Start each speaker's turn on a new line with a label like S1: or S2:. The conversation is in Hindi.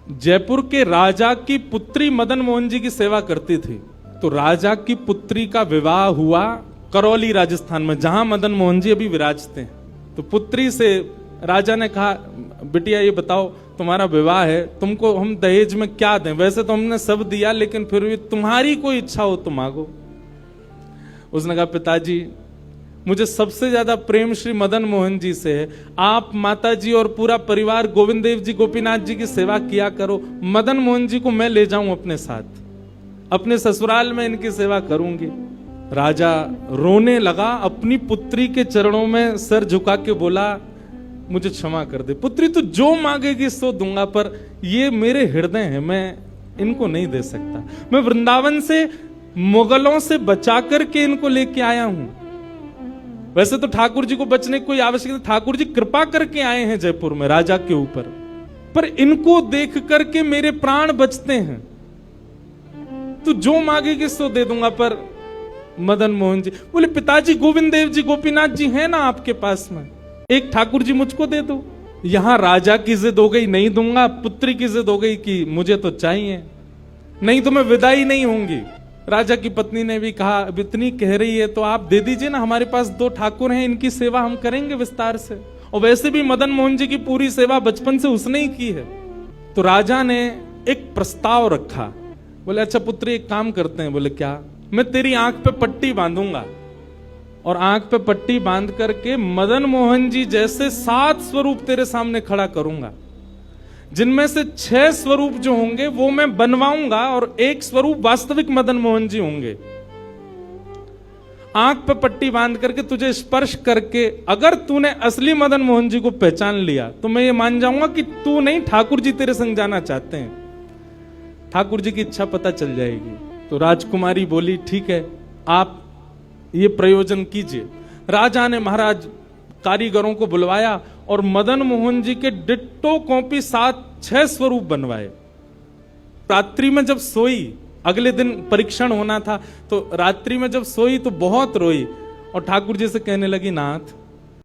S1: जयपुर के राजा की पुत्री मदन मोहन जी की सेवा करती थी। तो राजा की पुत्री का विवाह हुआ करौली राजस्थान में, जहां मदन मोहन जी अभी विराजते हैं। तो पुत्री से राजा ने कहा, बिटिया ये बताओ तुम्हारा विवाह है, तुमको हम दहेज में क्या दें? वैसे तो हमने सब दिया, लेकिन फिर भी तुम्हारी कोई इच्छा हो तो मांगो। उसने कहा, पिताजी मुझे सबसे ज्यादा प्रेम श्री मदन मोहन जी से है। आप माता जी और पूरा परिवार गोविंद देव जी गोपीनाथ जी की सेवा किया करो। मदन मोहन जी को मैं ले जाऊं अपने साथ, अपने ससुराल में इनकी सेवा करूंगी। राजा रोने लगा, अपनी पुत्री के चरणों में सर झुका के बोला, मुझे क्षमा कर दे पुत्री, तू जो मांगेगी सो दूंगा, पर ये मेरे हृदय हैं, मैं इनको नहीं दे सकता। मैं वृंदावन से मुगलों से बचा करके इनको लेके आया हूं। वैसे तो ठाकुर जी को बचने की कोई आवश्यकता, ठाकुर जी कृपा करके आए हैं जयपुर में राजा के ऊपर, पर इनको देख करके मेरे प्राण बचते हैं। तू जो मांगेगी सो दे दूंगा। पर मदन मोहन जी बोले, पिताजी गोविंद देव जी गोपीनाथ जी हैं ना आपके पास में, एक ठाकुर जी मुझको दे दो। यहां राजा की जिद हो गई, नहीं दूंगा। पुत्री की जिद हो गई कि मुझे तो चाहिए, नहीं तो मैं विदाई नहीं होंगी। राजा की पत्नी ने भी कहा, अब इतनी कह रही है तो आप दे दीजिए ना, हमारे पास 2 ठाकुर हैं, इनकी सेवा हम करेंगे विस्तार से। और वैसे भी मदन मोहन जी की पूरी सेवा बचपन से उसने ही की है। तो राजा ने एक प्रस्ताव रखा, बोले अच्छा पुत्री एक काम करते हैं। बोले क्या? मैं तेरी आंख पे पट्टी बांधूंगा और आंख पे पट्टी बांध करके मदन मोहन जी जैसे 7 स्वरूप तेरे सामने खड़ा करूंगा, जिनमें से 6 स्वरूप जो होंगे वो मैं बनवाऊंगा और 1 स्वरूप वास्तविक मदन मोहन जी होंगे। आंख पे पट्टी बांध करके तुझे स्पर्श करके अगर तूने असली मदन मोहन जी को पहचान लिया तो मैं ये मान जाऊंगा कि तू नहीं, ठाकुर जी तेरे संग जाना चाहते हैं। ठाकुर जी की इच्छा पता चल जाएगी। तो राजकुमारी बोली, ठीक है आप ये प्रयोजन कीजिए। राजा ने महाराज कारीगरों को बुलवाया और मदन मोहन जी के डिट्टो कॉपी 7-6 स्वरूप बनवाए। रात्रि में जब सोई, अगले दिन परीक्षण होना था, तो रात्रि में जब सोई तो बहुत रोई और ठाकुर जी से कहने लगी, नाथ